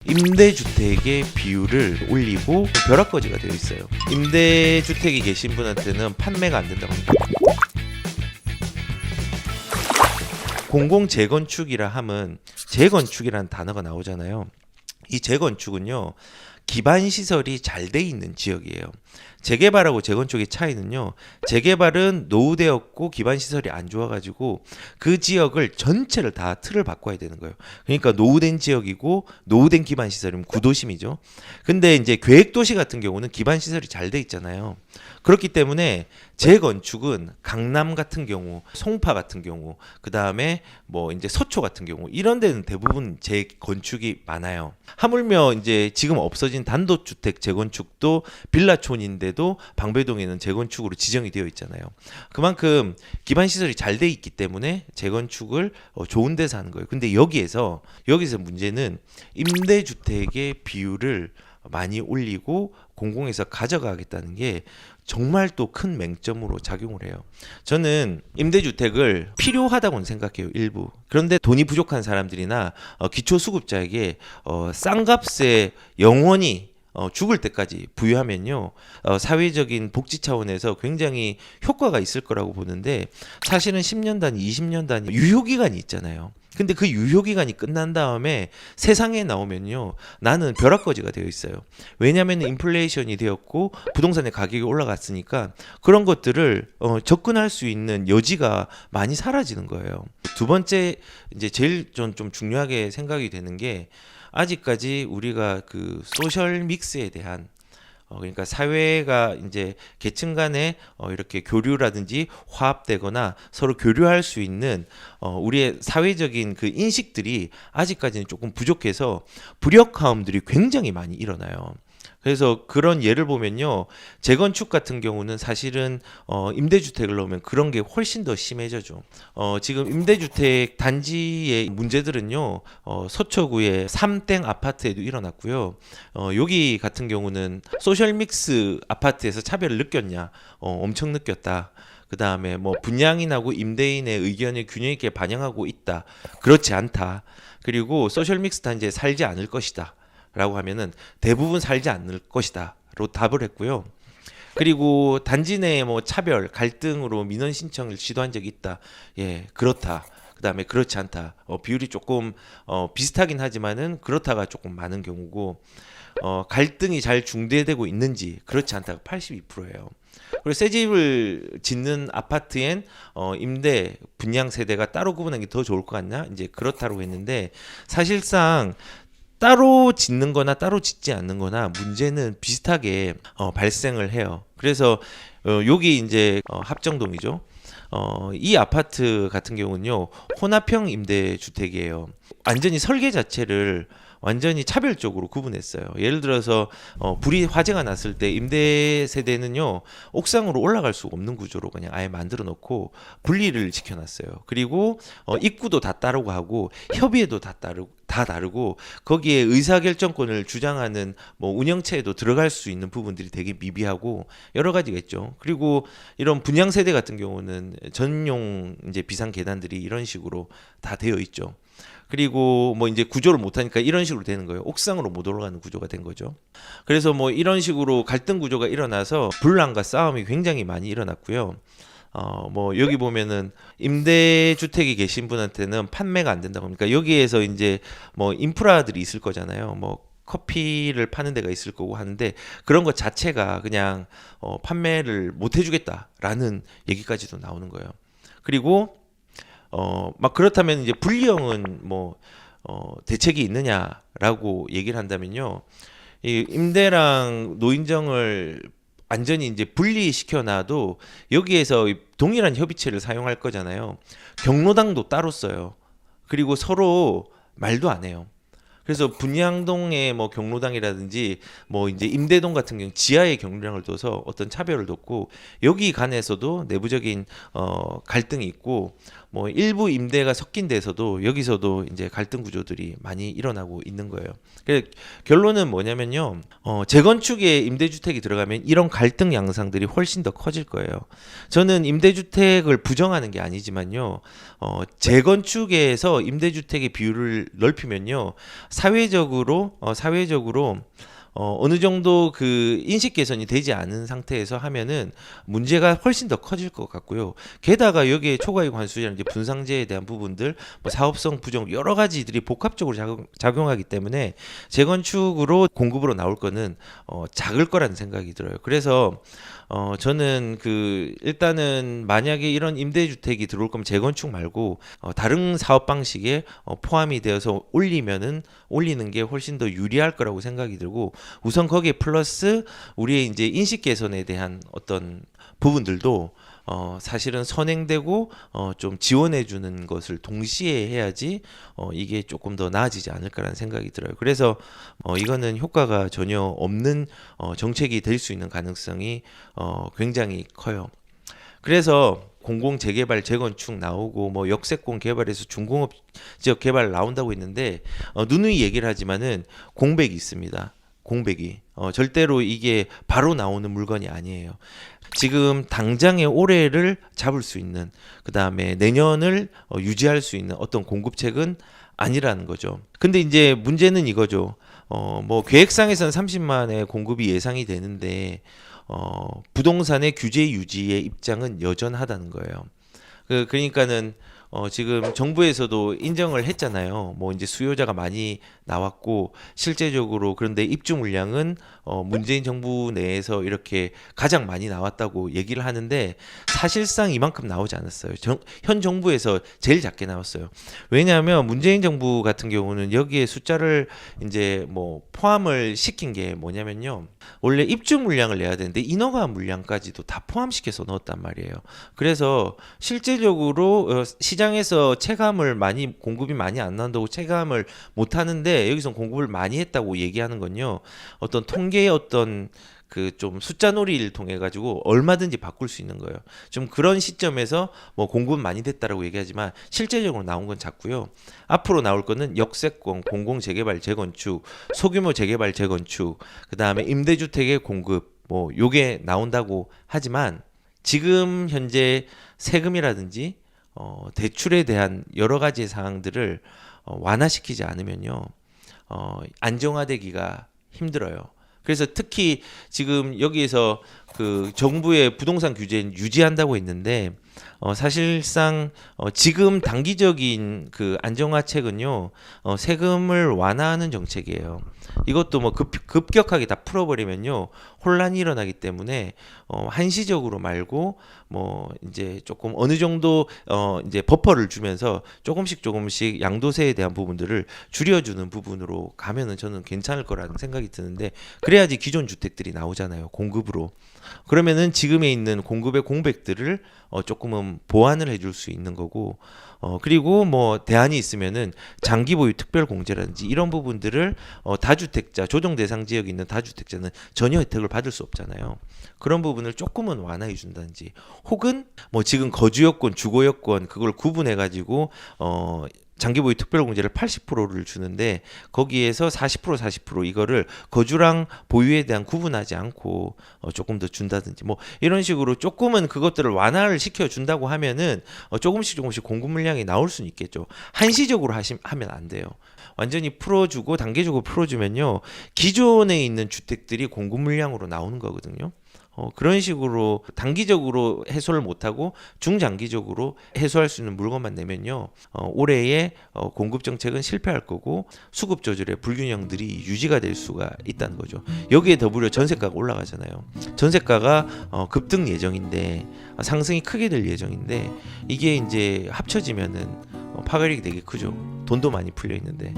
임대주택의 비율을 올리고 벼락거지가 되어 있어요. 임대주택이 계신 분한테는 판매가 안 된다고 합니다. 공공재건축이라 함은 재건축이라는 단어가 나오잖아요. 이 재건축은요, 기반 시설이 잘 돼 있는 지역이에요. 재개발하고 재건축의 차이는요, 재개발은 노후되었고 기반 시설이 안 좋아가지고 그 지역을 전체를 다 틀을 바꿔야 되는 거예요. 그러니까 노후된 지역이고 노후된 기반 시설이면 구도심이죠. 근데 이제 계획도시 같은 경우는 기반 시설이 잘 돼 있잖아요. 그렇기 때문에 재건축은 강남 같은 경우, 송파 같은 경우, 그 다음에 뭐 이제 서초 같은 경우 이런 데는 대부분 재건축이 많아요. 하물며 이제 지금 없어진 단독주택 재건축도 빌라촌인데도 방배동에는 재건축으로 지정이 되어 있잖아요. 그만큼 기반 시설이 잘 돼 있기 때문에 재건축을 좋은 데서 하는 거예요. 근데 여기서 문제는 임대주택의 비율을 많이 올리고 공공에서 가져가겠다는 게 정말 또 큰 맹점으로 작용을 해요. 저는 임대주택을 필요하다고는 생각해요, 일부. 그런데 돈이 부족한 사람들이나 기초수급자에게 싼 값에 영원히 죽을 때까지 부여하면요, 사회적인 복지 차원에서 굉장히 효과가 있을 거라고 보는데, 사실은 10년 단위, 20년 단위 유효기간이 있잖아요. 근데 그 유효기간이 끝난 다음에 세상에 나오면요, 나는 벼락거지가 되어 있어요. 왜냐하면 인플레이션이 되었고 부동산의 가격이 올라갔으니까 그런 것들을 접근할 수 있는 여지가 많이 사라지는 거예요. 두 번째, 이제 제일 좀 중요하게 생각이 되는 게, 아직까지 우리가 그 소셜 믹스에 대한 그러니까 사회가 이제 계층 간에 이렇게 교류라든지 화합되거나 서로 교류할 수 있는 우리의 사회적인 그 인식들이 아직까지는 조금 부족해서 불협화음들이 굉장히 많이 일어나요. 그래서 그런 예를 보면요, 재건축 같은 경우는 사실은 임대주택을 넣으면 그런 게 훨씬 더 심해져죠. 지금 임대주택 단지의 문제들은요, 서초구의 삼땡 아파트에도 일어났고요. 여기 같은 경우는 소셜믹스 아파트에서 차별을 느꼈냐? 엄청 느꼈다. 그 다음에 뭐 분양인하고 임대인의 의견을 균형 있게 반영하고 있다. 그렇지 않다. 그리고 소셜믹스 단지에 살지 않을 것이다. 라고 하면은 대부분 살지 않을 것이다로 답을 했고요. 그리고 단지 내에 뭐 차별, 갈등으로 민원 신청을 시도한 적이 있다. 예, 그렇다. 그다음에 그렇지 않다. 비율이 조금 비슷하긴 하지만은 그렇다가 조금 많은 경우고, 갈등이 잘 중대되고 있는지 그렇지 않다가 82%예요. 그리고 새 집을 짓는 아파트엔 임대 분양 세대가 따로 구분하는 게 더 좋을 것 같냐? 이제 그렇다고 했는데, 사실상 따로 짓는 거나 따로 짓지 않는 거나 문제는 비슷하게 발생을 해요. 그래서 여기 이제 합정동이죠. 이 아파트 같은 경우는요, 혼합형 임대주택이에요. 완전히 설계 자체를 완전히 차별적으로 구분했어요. 예를 들어서 불이 화재가 났을 때 임대 세대는요, 옥상으로 올라갈 수 없는 구조로 그냥 아예 만들어 놓고 분리를 시켜놨어요. 그리고 입구도 다 따르고 하고 협의회도 다 다르고 거기에 의사결정권을 주장하는 뭐 운영체에도 들어갈 수 있는 부분들이 되게 미비하고 여러 가지가 있죠. 그리고 이런 분양 세대 같은 경우는 전용 이제 비상 계단들이 이런 식으로 다 되어 있죠. 그리고 뭐 이제 구조를 못하니까 이런 식으로 되는 거예요. 옥상으로 못 올라가는 구조가 된 거죠. 그래서 뭐 이런 식으로 갈등 구조가 일어나서 분란과 싸움이 굉장히 많이 일어났고요. 뭐 여기 보면은 임대주택이 계신 분한테는 판매가 안 된다고 합니까? 여기에서 이제 뭐 인프라들이 있을 거잖아요. 뭐 커피를 파는 데가 있을 거고 하는데, 그런 것 자체가 그냥 판매를 못 해주겠다라는 얘기까지도 나오는 거예요. 그리고 막 그렇다면 이제 분리형은 뭐 대책이 있느냐라고 얘기를 한다면요, 이 임대랑 노인정을 완전히 이제 분리시켜 놔도 여기에서 동일한 협의체를 사용할 거잖아요. 경로당도 따로 써요. 그리고 서로 말도 안 해요. 그래서 분양동의 뭐 경로당이라든지 뭐 이제 임대동 같은 경우 지하에 경로당을 둬서 어떤 차별을 뒀고, 여기 간에서도 내부적인 갈등이 있고, 뭐 일부 임대가 섞인 데서도 여기서도 이제 갈등 구조들이 많이 일어나고 있는 거예요. 그래서 결론은 뭐냐면요. 재건축에 임대주택이 들어가면 이런 갈등 양상들이 훨씬 더 커질 거예요. 저는 임대주택을 부정하는 게 아니지만요. 재건축에서 임대주택의 비율을 넓히면요. 사회적으로 어느 정도 그 인식 개선이 되지 않은 상태에서 하면은 문제가 훨씬 더 커질 것 같고요. 게다가 여기에 초과이익 환수제나 분상제에 대한 부분들, 뭐 사업성 부정 여러 가지들이 복합적으로 작용하기 때문에 재건축으로 공급으로 나올 거는 작을 거라는 생각이 들어요. 그래서 저는 그 일단은 만약에 이런 임대주택이 들어올 거면 재건축 말고 다른 사업 방식에 포함이 되어서 올리는 게 훨씬 더 유리할 거라고 생각이 들고, 우선 거기에 플러스 우리의 이제 인식 개선에 대한 어떤 부분들도 사실은 선행되고 좀 지원해 주는 것을 동시에 해야지 이게 조금 더 나아지지 않을까라는 생각이 들어요. 그래서 이거는 효과가 전혀 없는 정책이 될 수 있는 가능성이 굉장히 커요. 그래서 공공 재개발 재건축 나오고 뭐 역세권 개발에서 중공업 지역 개발 나온다고 했는데 누누이 얘기를 하지만은 공백이 있습니다. 공백이 절대로 이게 바로 나오는 물건이 아니에요. 지금 당장의 올해를 잡을 수 있는, 그 다음에 내년을 유지할 수 있는 어떤 공급책은 아니라는 거죠. 근데 이제 문제는 이거죠. 뭐 계획상에서는 30만의 공급이 예상이 되는데 부동산의 규제 유지의 입장은 여전하다는 거예요. 그러니까는 지금 정부에서도 인정을 했잖아요. 뭐 이제 수요자가 많이 나왔고 실제적으로 그런데 입주 물량은 문재인 정부 내에서 이렇게 가장 많이 나왔다고 얘기를 하는데 사실상 이만큼 나오지 않았어요. 현 정부에서 제일 작게 나왔어요. 왜냐하면 문재인 정부 같은 경우는 여기에 숫자를 이제 뭐 포함을 시킨 게 뭐냐면요. 원래 입주 물량을 내야 되는데 인허가 물량까지도 다 포함시켜서 넣었단 말이에요. 그래서 실제적으로 시장에서 공급이 많이 안 나온다고 체감을 못 하는데 여기서 공급을 많이 했다고 얘기하는 건요. 어떤 통계의 어떤 그 좀 숫자 놀이를 통해 가지고 얼마든지 바꿀 수 있는 거예요. 좀 그런 시점에서 뭐 공급은 많이 됐다라고 얘기하지만 실제적으로 나온 건 작고요. 앞으로 나올 거는 역세권, 공공 재개발 재건축, 소규모 재개발 재건축, 그다음에 임대주택의 공급 뭐 요게 나온다고 하지만 지금 현재 세금이라든지 대출에 대한 여러 가지 사항들을 완화시키지 않으면요. 안정화되기가 힘들어요. 그래서 특히 지금 여기에서 그 정부의 부동산 규제는 유지한다고 했는데 사실상 지금 단기적인 그 안정화책은요 세금을 완화하는 정책이에요. 이것도 뭐 급격하게 다 풀어버리면요 혼란이 일어나기 때문에 한시적으로 말고 뭐 이제 조금 어느 정도 이제 버퍼를 주면서 조금씩 양도세에 대한 부분들을 줄여주는 부분으로 가면은 저는 괜찮을 거라는 생각이 드는데, 그래야지 기존 주택들이 나오잖아요, 공급으로. 그러면은 지금에 있는 공급의 공백들을 조금은 보완을 해줄 수 있는 거고, 그리고 뭐 대안이 있으면은 장기 보유 특별 공제라든지 이런 부분들을 다주택자, 조정 대상 지역에 있는 다주택자는 전혀 혜택을 받을 수 없잖아요. 그런 부분을 조금은 완화해 준다든지, 혹은 뭐 지금 거주 여건, 주거 여건 그걸 구분해 가지고 장기 보유 특별 공제를 80%를 주는데 거기에서 40% 이거를 거주랑 보유에 대한 구분하지 않고 조금 더 준다든지 뭐 이런 식으로 조금은 그것들을 완화를 시켜 준다고 하면은 조금씩 공급 물량이 나올 수는 있겠죠. 한시적으로 하면 안 돼요. 완전히 풀어주고 단계적으로 풀어주면요 기존에 있는 주택들이 공급 물량으로 나오는 거거든요. 그런 식으로 단기적으로 해소를 못하고 중장기적으로 해소할 수 있는 물건만 내면요 올해의 공급 정책은 실패할 거고 수급 조절의 불균형들이 유지가 될 수가 있다는 거죠. 여기에 더불어 전세가가 올라가잖아요. 전세가가 급등 예정인데 상승이 크게 될 예정인데 이게 이제 합쳐지면은 파괴력이 되게 크죠. 돈도 많이 풀려 있는데.